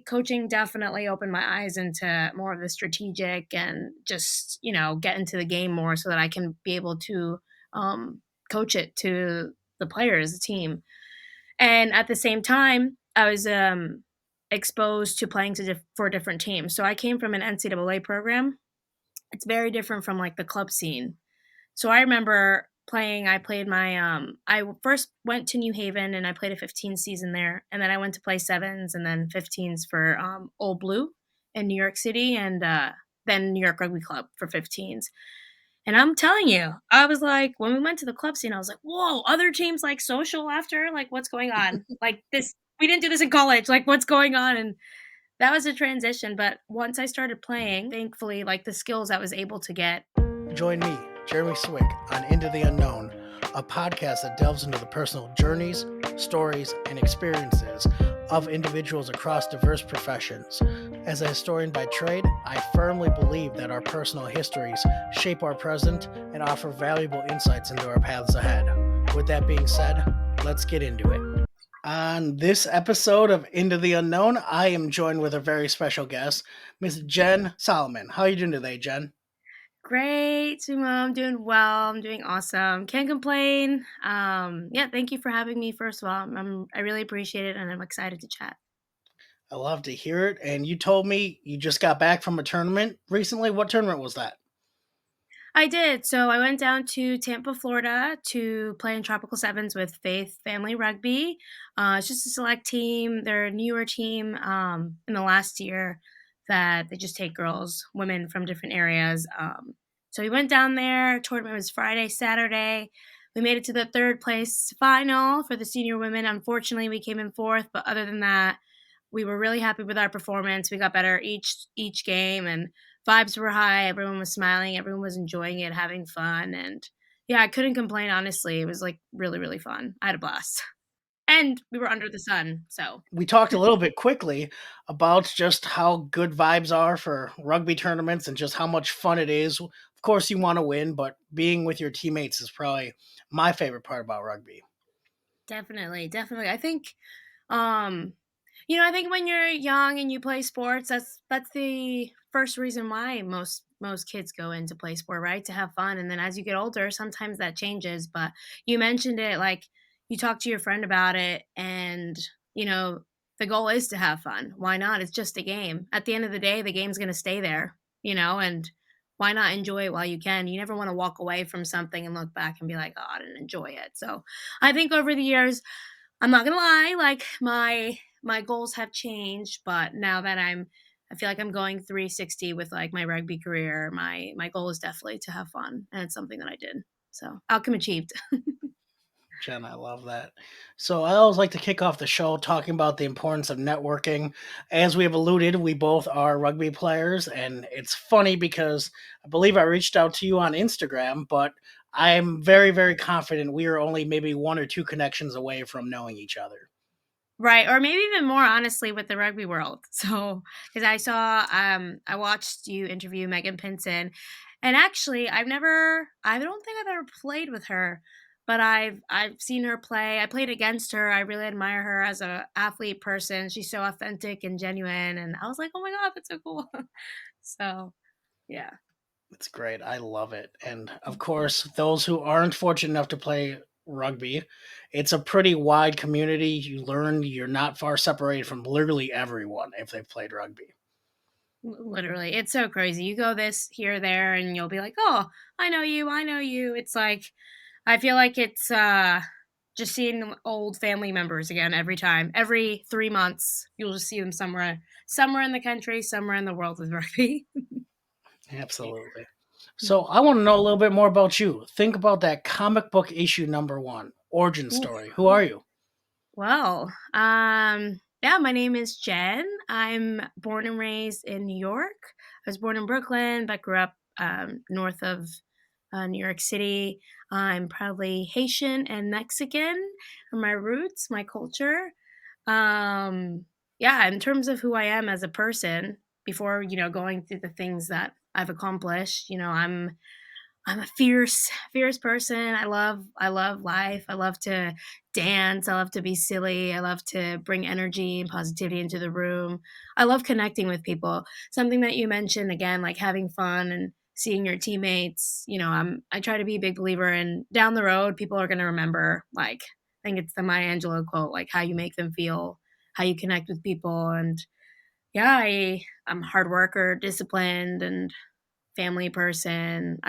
think coaching definitely opened my eyes into more of the strategic and just, get into the game more so that I can be able to coach it to the players, the team. And at the same time, I was exposed to playing for different teams. So I came from an NCAA program. It's very different from like the club scene. So I remember I played I first went to New Haven and I played a 15 season there. And then I went to play sevens and then 15s for Old Blue in New York City and then New York Rugby Club for 15s. And I'm telling you, I was like, when we went to the club scene, I was like, whoa, other teams like social after? Like, what's going on? Like, we didn't do this in college. Like, what's going on? And that was a transition. But once I started playing, thankfully, like the skills I was able to get. Join me, Jeremy Swick, on Into the Unknown, a podcast that delves into the personal journeys, stories, and experiences of individuals across diverse professions. As a historian by trade, I firmly believe that our personal histories shape our present and offer valuable insights into our paths ahead. With that being said, let's get into it. On this episode of Into the Unknown, I am joined with a very special guest, Miss Jenn Salomon. How are you doing today, Jen? Great, Sumo. I'm doing well. I'm doing awesome. Can't complain. Yeah, thank you for having me. First of all, I really appreciate it, and I'm excited to chat. I love to hear it. And you told me you just got back from a tournament recently. What tournament was that? I did. So I went down to Tampa, Florida to play in Tropical Sevens with Faith Family Rugby. It's just a select team. They're a newer team in the last year that they just take women from different areas. So we went down there. Tournament was Friday, Saturday. We made it to the third place final for the senior women. Unfortunately, we came in fourth, but other than that, we were really happy with our performance. We got better each game, and vibes were high. Everyone was smiling. Everyone was enjoying it, having fun. And yeah, I couldn't complain, honestly. It was like really, really fun. I had a blast. And we were under the sun. So We talked a little bit quickly about just how good vibes are for rugby tournaments and just how much fun it is. Of course, you want to win, but being with your teammates is probably my favorite part about rugby. definitely, definitely. Um, I think when you're young and you play sports, that's the first reason why most kids go into play sport, right? To have fun. And then as you get older, sometimes that changes. But you mentioned it, like you talk to your friend about it, and you know the goal is to have fun. Why not? It's just a game. At the end of the day, the game's going to stay there, and why not enjoy it while you can? You never want to walk away from something and look back and be like, oh, I didn't enjoy it. So I think over the years, I'm not gonna lie, like my goals have changed, but now that I feel like I'm going 360 with like my rugby career. My goal is definitely to have fun, and it's something that I did. So outcome achieved. Jen, I love that. So I always like to kick off the show talking about the importance of networking. As we have alluded, we both are rugby players, and it's funny because I believe I reached out to you on Instagram, but I'm very, very confident we are only maybe one or two connections away from knowing each other. Right, or maybe even more honestly with the rugby world. So, because I watched you interview Megan Pinson, and actually, I don't think I've ever played with her, but I've seen her play. I played against her. I really admire her as a athlete person. She's so authentic and genuine, and I was like, oh my god, that's so cool. So, yeah. It's great. I love it. And of course, those who aren't fortunate enough to play rugby, it's a pretty wide community. You learn you're not far separated from literally everyone if they've played rugby. Literally, it's so crazy. You go this here, there, and you'll be like, oh, I know you, I know you. It's like I feel like it's just seeing old family members again every time. Every 3 months, you'll just see them somewhere in the country, somewhere in the world with rugby. Absolutely. So I want to know a little bit more about you. Think about that comic book issue number one, origin Oof. story. Who are you? Well, yeah, my name is Jen. I'm born and raised in New York. I was born in Brooklyn, but grew up north of New York City. I'm proudly Haitian and Mexican. Are my roots, my culture. Yeah, in terms of who I am as a person, before going through the things that I've accomplished, I'm a fierce person. I love life. I love to dance. I love to be silly. I love to bring energy and positivity into the room. I love connecting with people. Something that you mentioned again, like having fun and seeing your teammates. I try to be a big believer in down the road, people are gonna remember, like, I think it's the Maya Angelou quote, like how you make them feel, how you connect with people. And yeah, I'm a hard worker, disciplined, and family person.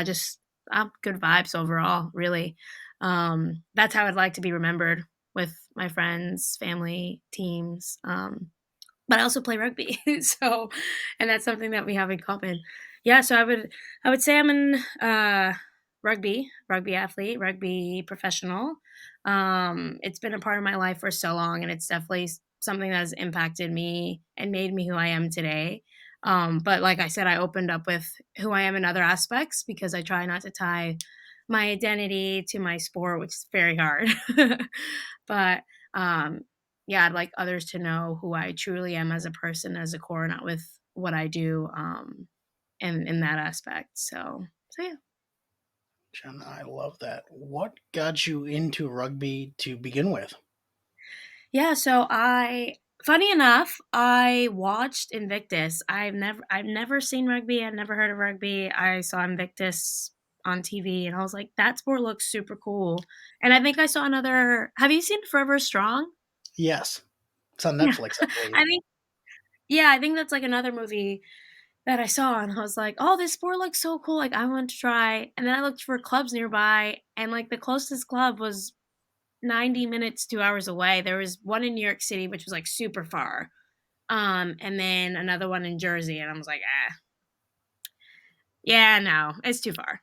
I'm good vibes overall, really. That's how I'd like to be remembered with my friends, family, teams. But I also play rugby. So and that's something that we have in common. Yeah, so I would say I'm an rugby athlete, rugby professional. It's been a part of my life for so long, and it's definitely something that has impacted me and made me who I am today. But like I said, I opened up with who I am in other aspects because I try not to tie my identity to my sport, which is very hard. But um, yeah, I'd like others to know who I truly am as a person, as a core, not with what I do, in that aspect. So yeah. Jen, I love that. What got you into rugby to begin with? Yeah, so funny enough, I watched Invictus. I've never seen rugby, I've never heard of rugby. I saw Invictus on TV and I was like, that sport looks super cool. And I think I saw another, have you seen Forever Strong? Yes, it's on Yeah. Netflix, I believe. I think yeah, I think that's like another movie that I saw and I was like, "Oh, this sport looks so cool, like, I want to try." And then I looked for clubs nearby and, like, the closest club was 90 minutes, 2 hours away. There was one in New York City, which was, like, super far, and then another one in Jersey, and I was like, "Ah, yeah, no, it's too far."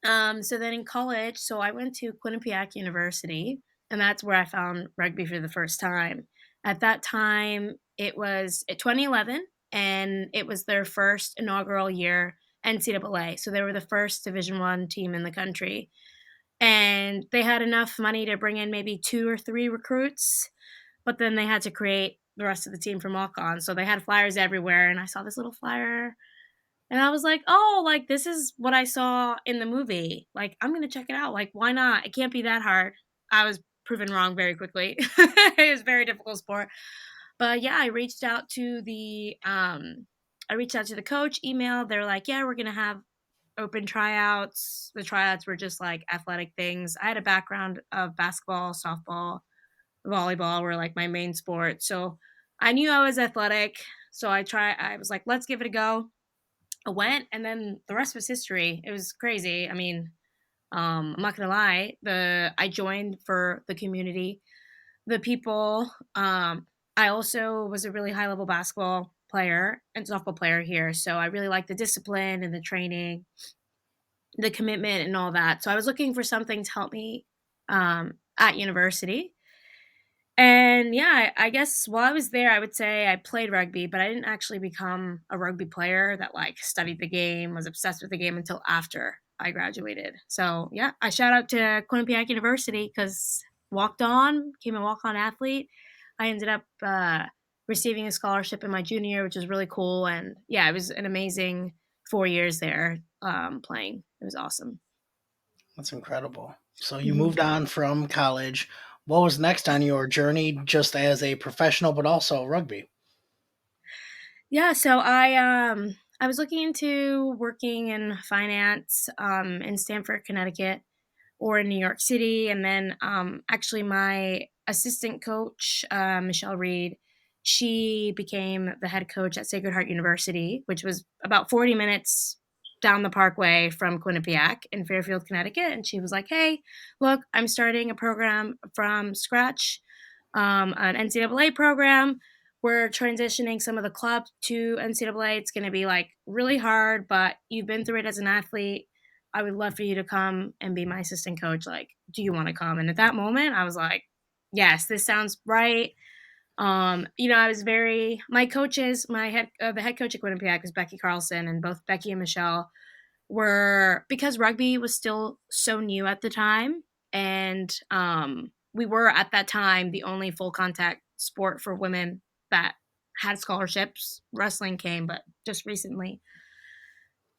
So then in college, so I went to Quinnipiac University, and that's where I found rugby for the first time. At that time, it was 2011, and it was their first inaugural year NCAA. So they were the first Division One team in the country, and they had enough money to bring in maybe two or three recruits, but then they had to create the rest of the team from walk-on. So they had flyers everywhere, and I saw this little flyer and I was like, "Oh, like, this is what I saw in the movie. Like, I'm gonna check it out. Like, why not? It can't be that hard." I was proven wrong very quickly. It was a very difficult sport. But, yeah, I reached out to the coach, email. They're like, "Yeah, we're gonna have open tryouts." The tryouts were just, like, athletic things. I had a background of basketball, softball, volleyball were, like, my main sport. So, I knew I was athletic. So I was like, "Let's give it a go." I went, and then the rest was history. It was crazy. I mean, I'm not gonna lie. The I joined for the community, the people. I also was a really high level basketball player and softball player here, so I really like the discipline and the training, the commitment, and all that. So I was looking for something to help me at university. And yeah, I guess while I was there, I would say I played rugby, but I didn't actually become a rugby player that like studied the game, was obsessed with the game until after I graduated. So yeah, I shout out to Quinnipiac University because walked on, became a walk on athlete. I ended up receiving a scholarship in my junior year, which was really cool. And yeah, it was an amazing 4 years there playing. It was awesome. That's incredible. So you Mhm. moved on from college. What was next on your journey, just as a professional, but also rugby? Yeah, so I was looking into working in finance in Stamford, Connecticut or in New York City. And then actually my assistant coach, Michelle Reed, she became the head coach at Sacred Heart University, which was about 40 minutes down the parkway from Quinnipiac in Fairfield, Connecticut. And she was like, "Hey, look, I'm starting a program from scratch, an NCAA program. We're transitioning some of the clubs to NCAA. It's going to be like really hard, but you've been through it as an athlete. I would love for you to come and be my assistant coach. Like, do you want to come?" And at that moment, I was like, "Yes, this sounds right." I was very my coaches, the head coach at Quinnipiac is Becky Carlson, and both Becky and Michelle were because rugby was still so new at the time, and we were at that time the only full contact sport for women that had scholarships. Wrestling came, but just recently.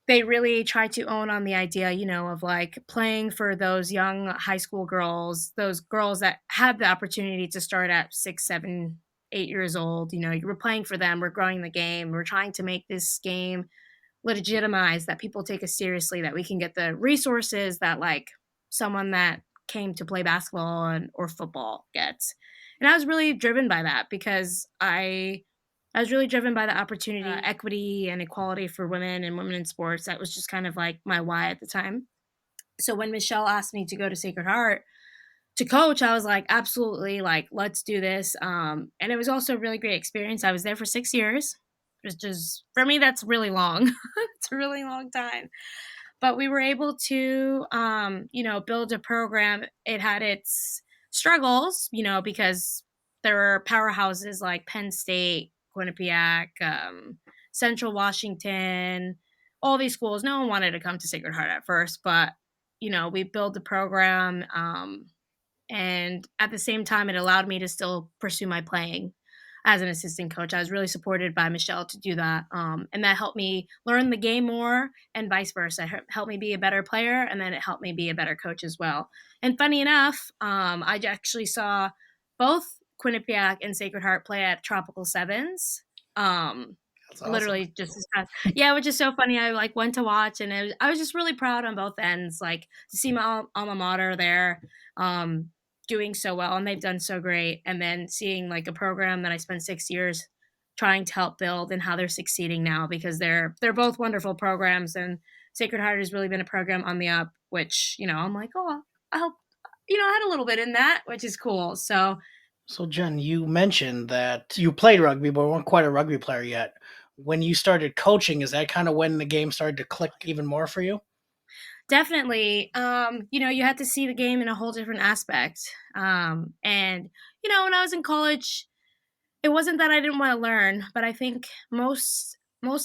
they really try to own on the idea, of like playing for those young high school girls, those girls that have the opportunity to start at 6, 7, 8 years old. We're playing for them. We're growing the game. We're trying to make this game legitimize that people take us seriously, that we can get the resources that like someone that came to play basketball or football gets. And I was really driven by that because I was really driven by the opportunity, equity and equality for women and women in sports. That was just kind of like my why at the time. So when Michelle asked me to go to Sacred Heart to coach, I was like, absolutely, like, let's do this. And it was also a really great experience. I was there for 6 years, which is for me, that's really long. It's a really long time. But we were able to, build a program. It had its struggles, because there were powerhouses like Penn State, Quinnipiac, Central Washington, all these schools. No one wanted to come to Sacred Heart at first, but we built the program. And at the same time, it allowed me to still pursue my playing as an assistant coach. I was really supported by Michelle to do that. And that helped me learn the game more and vice versa. It helped me be a better player, and then it helped me be a better coach as well. And funny enough, I actually saw both Quinnipiac and Sacred Heart play at Tropical Sevens. That's awesome. Literally just this past, yeah, which is so funny. I like went to watch, and I was just really proud on both ends, like to see my alma mater there. Um, Doing so well, and they've done so great, and then seeing like a program that I spent 6 years trying to help build and how they're succeeding now, because they're both wonderful programs. And Sacred Heart has really been a program on the up, which, I'm like, "Oh, I hope," I had a little bit in that, which is cool. So, So, Jen, you mentioned that you played rugby, but weren't quite a rugby player yet. When you started coaching, is that kind of when the game started to click even more for you? definitely, you had to see the game in a whole different aspect. And, when I was in college, it wasn't that I didn't wanna learn, but I think most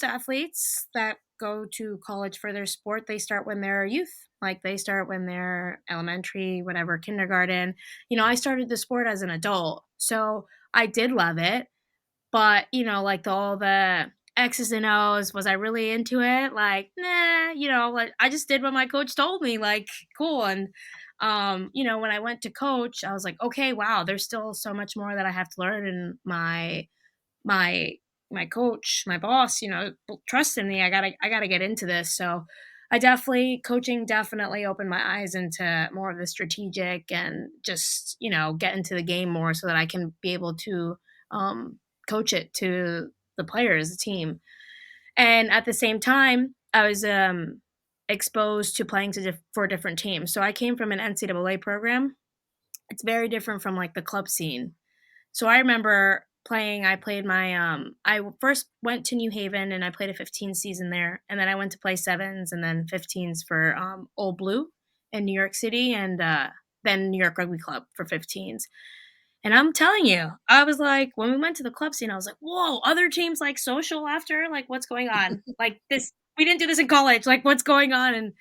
athletes that go to college for their sport, they start when they're youth. Like, they start when they're elementary, whatever, kindergarten. I started the sport as an adult, so I did love it, but, like, all the X's and O's, was I really into it? Like, "Nah," like, I just did what my coach told me, like, cool. And, when I went to coach, I was like, "Okay, wow, there's still so much more that I have to learn." And my my coach, my boss, trust in me. I gotta get into this. So coaching definitely opened my eyes into more of the strategic and just, get into the game more so that I can be able to coach it to the players, the team. And at the same time, I was exposed to playing for different teams. So I came from an NCAA program. It's very different from like the club scene. So I remember I played I first went to New Haven and I played a 15 season there. And then I went to play sevens and then 15s for Old Blue in New York City, and then New York Rugby Club for 15s. And I'm telling you, I was like, when we went to the club scene, I was like, whoa, other teams like social after? Like, what's going on? Like, this, we didn't do this in college. Like, what's going on? And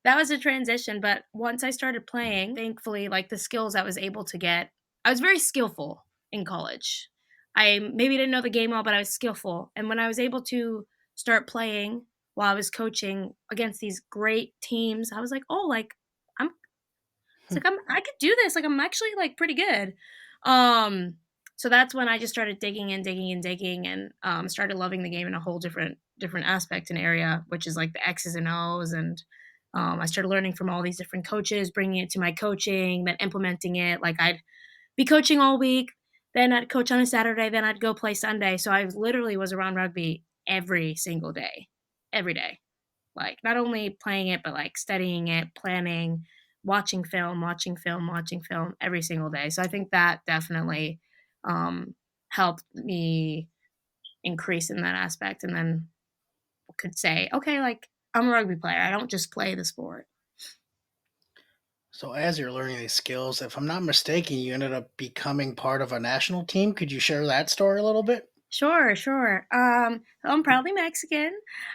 that was a transition. But once I started playing, thankfully, like the skills I was able to get, I was very skillful in college. I maybe didn't know the game well, but I was skillful. And when I was able to start playing while I was coaching against these great teams, I was like, oh, like I'm it's like I could do this. Like I'm actually like pretty good. Um so that's when I just started digging and digging and digging, and started loving the game in a whole different aspect and area, which is like the X's and O's. And I started learning from all these different coaches, bringing it to my coaching, then implementing it. Like I'd be coaching all week, then I'd coach on a Saturday, then I'd go play Sunday. So I literally was around rugby every single day, every day. Like not only playing it, but like studying it, planning, watching film every single day. So I think that definitely um, helped me increase in that aspect. And then could say, okay, like I'm a rugby player. I don't just play the sport. So, as you're learning these skills, if I'm not mistaken, you ended up becoming part of a national team. Could you share that story a little bit? Sure, sure. So I'm proudly Mexican.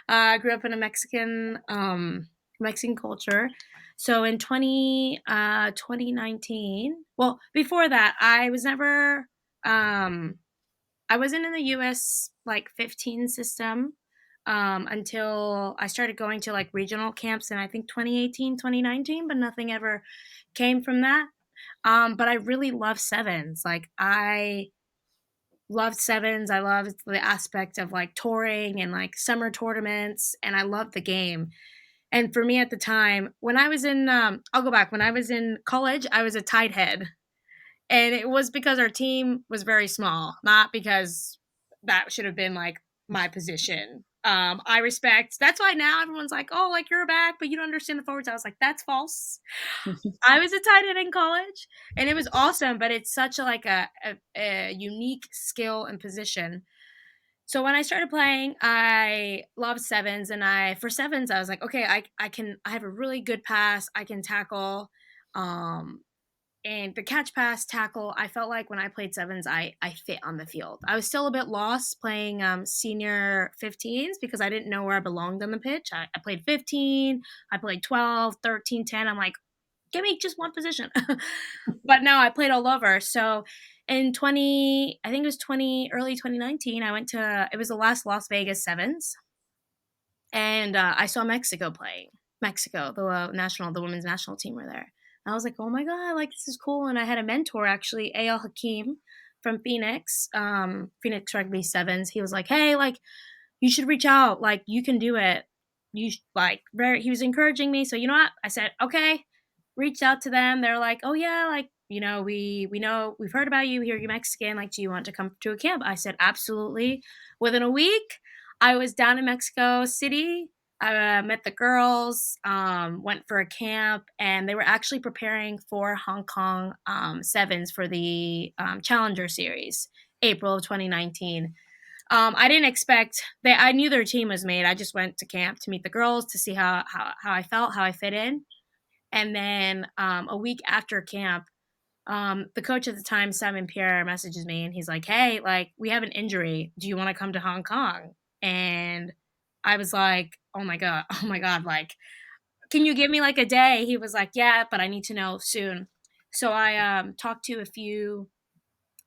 I grew up in a Mexican culture. So in 2019, well, before that, um, I wasn't in the US like 15 system. until I started going to like regional camps in I think 2018, 2019, but nothing ever came from that. But I really love sevens. Like I loved sevens. I loved the aspect of like touring and like summer tournaments, and I loved the game. And for me at the time, when I was in, I'll go back. When I was in college, I was a tight head, and it was because our team was very small, not because that should have been like my position. I respect. That's why now everyone's like, "Oh, like you're a back, but you don't understand the forwards." I was like, "That's false." I was a tight end in college, and it was awesome, but it's such a like a unique skill and position. So when I started playing, I loved sevens, and I for sevens, I was like, okay, I have a really good pass, I can tackle, um, and the catch pass tackle. I felt like when I played sevens, I fit on the field. I was still a bit lost playing senior 15s because I didn't know where I belonged on the pitch. I played 15, I played 12, 13, 10. I'm like, give me just one position. But no, I played all over. So in 20, I think it was 20, early 2019, I went to, it was the last Las Vegas Sevens. And I saw Mexico playing. Mexico, the women's national team were there. And I was like, oh my God, like this is cool. And I had a mentor actually, A.L. Hakeem from Phoenix, Phoenix Rugby Sevens. He was like, hey, like you should reach out. Like you can do it. Like very, he was encouraging me. So you know what? I said, okay, reached out to them. They're like, "Oh yeah, like we know we've heard about you. Here, you're Mexican. Like, do you want to come to a camp?" I said, "Absolutely." Within a week, I was down in Mexico City. I met the girls, went for a camp, and they were actually preparing for Hong Kong Sevens for the Challenger Series, April of 2019. I didn't expect they. I knew their team was made. I just went to camp to meet the girls to see how I felt, how I fit in. And then a week after camp, the coach at the time, Simon Pierre, messages me and he's like, hey, like, we have an injury. Do you want to come to Hong Kong? And I was like, oh my God, oh my God, like, can you give me like a day? He was like, yeah, but I need to know soon. So I talked to a few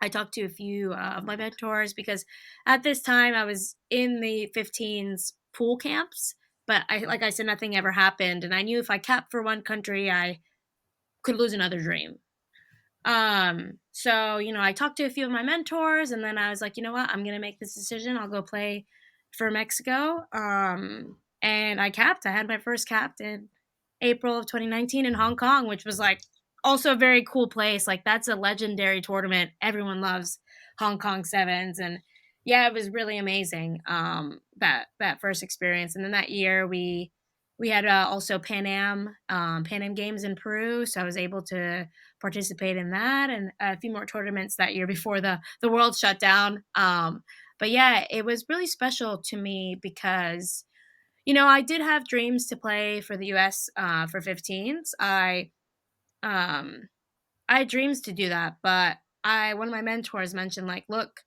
of my mentors because at this time I was in the 15s pool camps, but like I said, nothing ever happened. And I knew if I capped for one country, I could lose another dream. So, I talked to a few of my mentors and then I was like, you know what, I'm gonna make this decision. I'll go play for Mexico. And I capped. I had my first cap in April of 2019 in Hong Kong, which was like also a very cool place. Like that's a legendary tournament. Everyone loves Hong Kong Sevens. And yeah, it was really amazing. That first experience. And then that year we had also Pan Am Games in Peru, so I was able to participate in that and a few more tournaments that year before the world shut down. But yeah, it was really special to me because I did have dreams to play for the U.S. For 15s. Um, I had dreams to do that, but I one of my mentors mentioned like, look,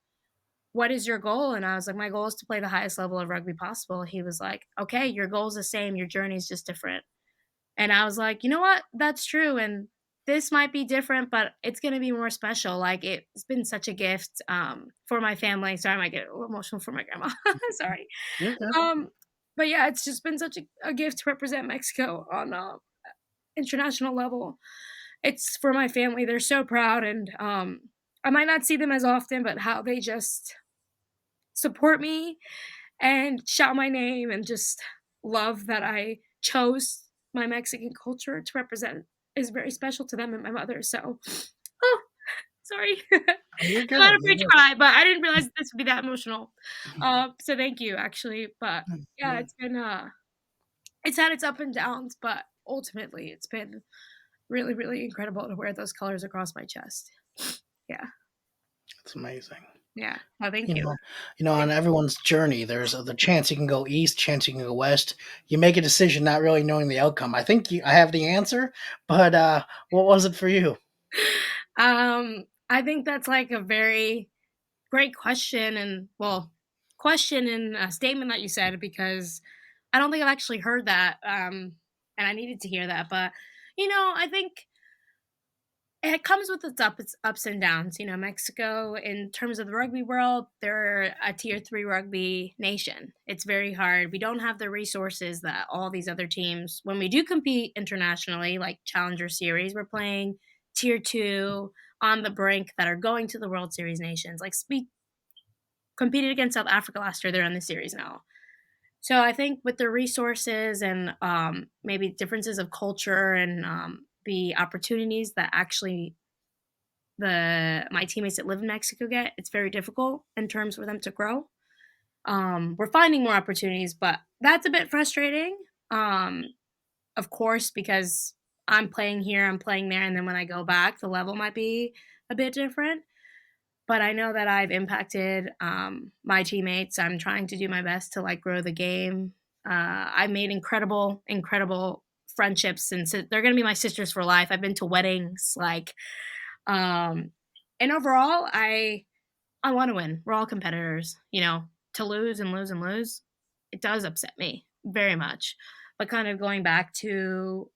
what is your goal? And I was like, my goal is to play the highest level of rugby possible. He was like, okay, your goal's the same, your journey's just different. And I was like, "You know what? That's true, and this might be different, but it's gonna be more special." Like, it's been such a gift, for my family. Sorry, I might get a little emotional for my grandma. Sorry. You're good. Um, but yeah, it's just been such a gift to represent Mexico on a international level. It's for my family. They're so proud, and, I might not see them as often, but how they just support me and shout my name and just love that I chose my Mexican culture to represent is very special to them and my mother. So, oh, sorry. You're I'm good. not afraid You're to good. cry, but I didn't realize this would be that emotional. So thank you, actually. But yeah, Yeah, it's had its up and downs, but ultimately it's been really, really incredible to wear those colors across my chest. Yeah, it's amazing. yeah. Well, thank You you. know, on everyone's journey, there's the chance you can go east, chance you can go west. You make a decision not really knowing the outcome. I think I have the answer, but what was it for you? I think that's like a very great question and a statement that you said because I don't think I've actually heard that, and I needed to hear that. But I think it comes with its ups and downs. You know, Mexico, in terms of the rugby world, they're a tier three rugby nation. It's very hard. We don't have the resources that all these other teams, when we do compete internationally, like Challenger Series, we're playing tier two on the brink that are going to the World Series nations. Like, we competed against South Africa last year. They're in the series now. So I think with the resources and maybe differences of culture and the opportunities that actually the my teammates that live in Mexico get, it's very difficult in terms for them to grow. We're finding more opportunities, but that's a bit frustrating. Um, of course, because I'm playing here, I'm playing there, and then when I go back, the level might be a bit different. But I know that I've impacted my teammates. I'm trying to do my best to like grow the game. I've made incredible friendships, and so they're gonna be my sisters for life. I've been to weddings, like, um, and overall, I want to win. We're all competitors, you know. To lose and lose and lose, it does upset me very much. But kind of going back to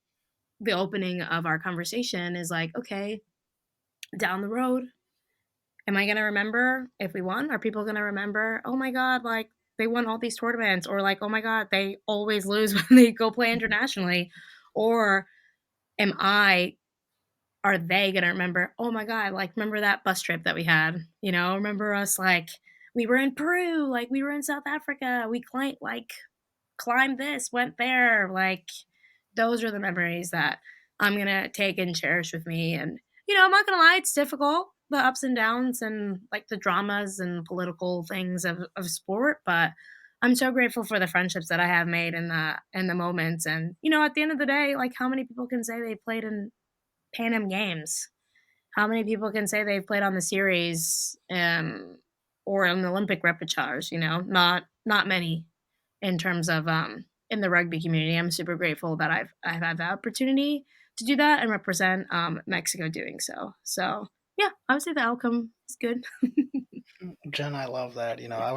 the opening of our conversation is like, okay, down the road, am I going to remember if we won? Are people going to remember, oh my God, like they won all these tournaments? Or like, oh my God, they always lose when they go play internationally? Or am I are they gonna remember, oh my God, like remember that bus trip that we had? You know, remember us like we were in Peru, like we were in South Africa, we climbed this, went there, like those are the memories that I'm gonna take and cherish with me. And you know, I'm not gonna lie, it's difficult, the ups and downs and like the dramas and political things of sport, but I'm so grateful for the friendships that I have made in the moments. And you know, at the end of the day, like how many people can say they played in Pan Am Games? How many people can say they've played on the series, or in the Olympic repechage? You know, not many in terms of in the rugby community. I'm super grateful that I've had the opportunity to do that and represent Mexico doing so. So yeah, I would say the outcome is good. Jen, I love that. I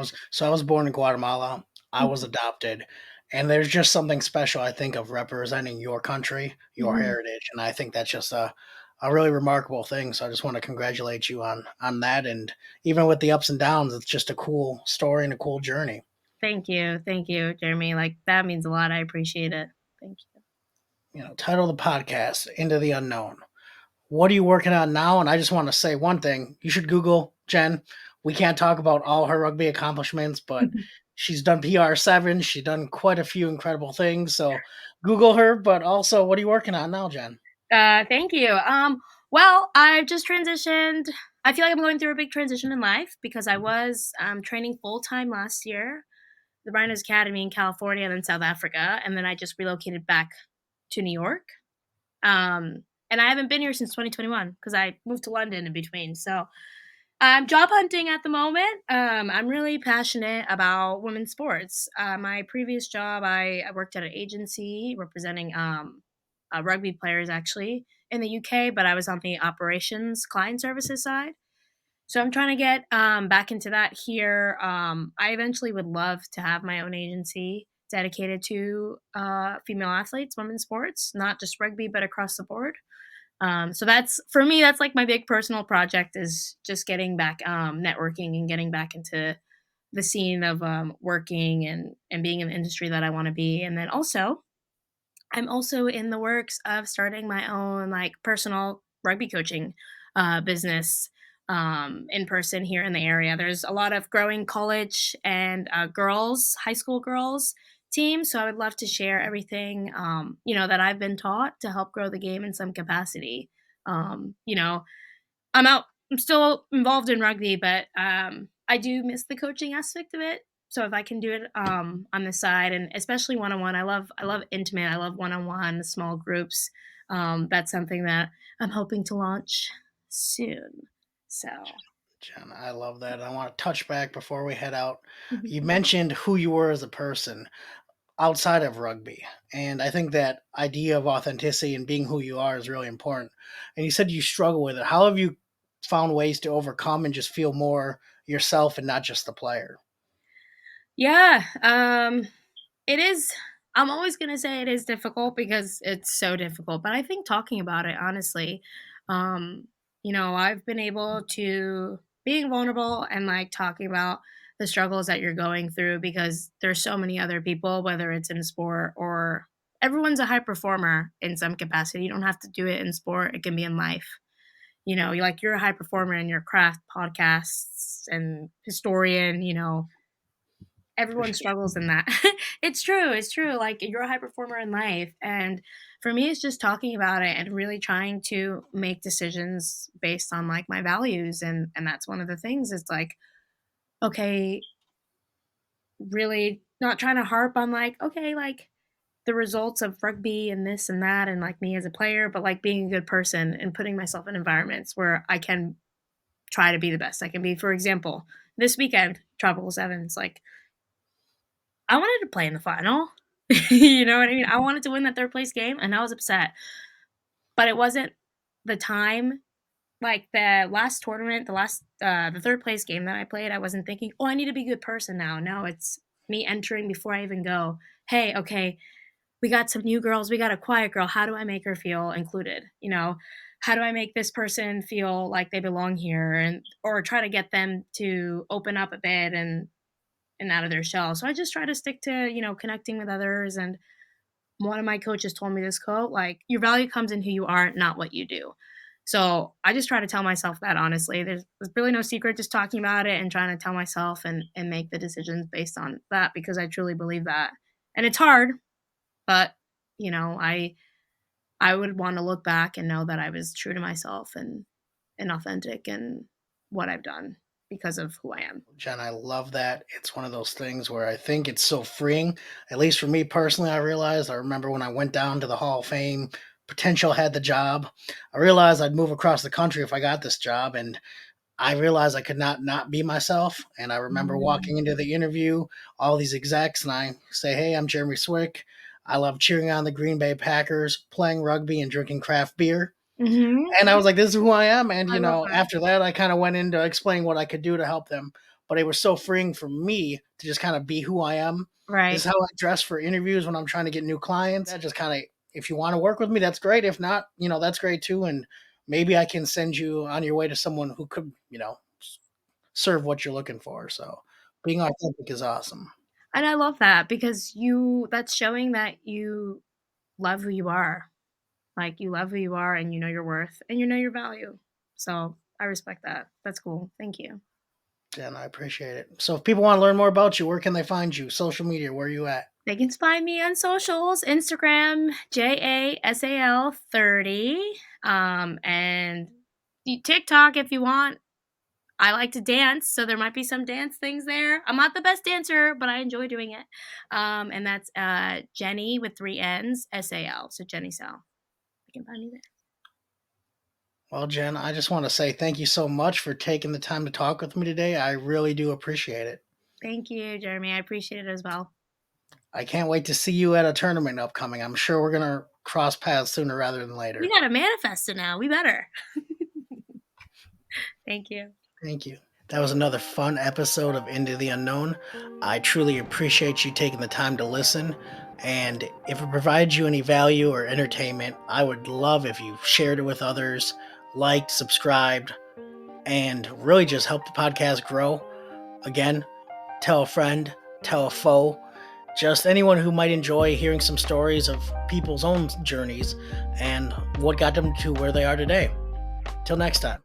was born in Guatemala. I was adopted, and there's just something special. I think of representing your country, your Mhm. heritage, and I think that's just a really remarkable thing. So I just want to congratulate you on that. And even with the ups and downs, it's just a cool story and a cool journey. Thank you, Jeremy. Like that means a lot. I appreciate it. Thank you. Title of the podcast: Into the Unknown. What are you working on now? And I just want to say one thing. You should Google Jen. We can't talk about all her rugby accomplishments, but she's done PR7. She's done quite a few incredible things. So Google her, but also, what are you working on now, Jen? Thank you. Well, I've just transitioned. I feel like I'm going through a big transition in life because I was training full time last year, the Rhinos Academy in California and then South Africa, and then I just relocated back to New York. And I haven't been here since 2021 because I moved to London in between. So I'm job hunting at the moment. I'm really passionate about women's sports. My previous job, I worked at an agency representing rugby players actually in the UK, but I was on the operations client services side. So I'm trying to get back into that here. I eventually would love to have my own agency dedicated to female athletes, women's sports, not just rugby, but across the board. So that's for me. That's like my big personal project is just getting back networking and getting back into the scene of working and being in the industry that I want to be. And then also, I'm also in the works of starting my own like personal rugby coaching business in person here in the area. There's a lot of growing college and girls, high school girls teams. So I would love to share everything, you know, that I've been taught to help grow the game in some capacity. You know, I'm out. I'm still involved in rugby, but I do miss the coaching aspect of it. So if I can do it on the side, and especially one on one, I love intimate. I love one on one, small groups. That's something that I'm hoping to launch soon. So. Jen, I love that. I want to touch back before we head out. Mhm. You mentioned who you were as a person outside of rugby. And I think that idea of authenticity and being who you are is really important. And you said you struggle with it. How have you found ways to overcome and just feel more yourself and not just the player? Yeah, it is. I'm always gonna say it is difficult because it's so difficult. But I think talking about it honestly, Um, I've been able to being vulnerable and like talking about the struggles that you're going through because there's so many other people, whether it's in sport or everyone's a high performer in some capacity. You don't have to do it in sport, it can be in life. You're a high performer in your craft, podcasts and historian, everyone Appreciate struggles in that. It's true. Like you're a high performer in life. And for me, it's just talking about it and really trying to make decisions based on like my values. And that's one of the things. It's like, okay, really not trying to harp on like, okay, like the results of rugby and this and that and like me as a player, but like being a good person and putting myself in environments where I can try to be the best I can be. For example, this weekend, Tropical Sevens, like I wanted to play in the final. You know what I mean? I wanted to win that third place game, and I was upset, but it wasn't the time. Like the last tournament, the third place game that I played, I wasn't thinking, "Oh, I need to be a good person now." No, it's me entering before I even go. Hey, okay, we got some new girls. We got a quiet girl. How do I make her feel included? How do I make this person feel like they belong here, and or try to get them to open up a bit and out of their shell. So I just try to stick to, connecting with others. And one of my coaches told me this quote, like, your value comes in who you are, not what you do. So I just try to tell myself that honestly. There's really no secret, just talking about it and trying to tell myself and make the decisions based on that because I truly believe that. And it's hard, but I would want to look back and know that I was true to myself and authentic in what I've done because of who I am. Jen, I love that. It's one of those things where I think it's so freeing. At least for me personally, I remember when I went down to the Hall of Fame, potential had the job. I realized I'd move across the country if I got this job, and I realized I could not be myself. And I remember Mm. walking into the interview, all these execs, and I say, "Hey, I'm Jeremy Swick. I love cheering on the Green Bay Packers, playing rugby, and drinking craft beer." Mhm. And I was like, "This is who I am." And I love that. after that, I kind of went into explaining what I could do to help them. But it was so freeing for me to just kind of be who I am. This Right. is how I dress for interviews when I'm trying to get new clients. That just kind of, if you want to work with me, that's great. If not, that's great too. And maybe I can send you on your way to someone who could, serve what you're looking for. So being authentic is awesome. And I love that because that's showing that you love who you are. Like, you love who you are and you know your worth and you know your value. So, I respect that. That's cool. Thank you. And I appreciate it. So if people want to learn more about you, where can they find you? Social media, where are you at? They can find me on socials, Instagram, JASAL30, and TikTok if you want. I like to dance, so there might be some dance things there. I'm not the best dancer, but I enjoy doing it. And that's Jenny with three N's, SAL. So Jenny Sal. You can find me there. Well, Jen, I just want to say thank you so much for taking the time to talk with me today. I really do appreciate it. Thank you, Jeremy. I appreciate it as well. I can't wait to see you at a tournament upcoming. I'm sure we're going to cross paths sooner rather than We later. got to manifest it now. We better. Thank you. Thank you. That was another fun episode of Into the Unknown. I truly appreciate you taking the time to listen. And if it provides you any value or entertainment, I would love if you shared it with others, liked, subscribed, and really just help the podcast grow. Again, tell a friend, tell a foe, just anyone who might enjoy hearing some stories of people's own journeys and what got them to where they are today. Till next time.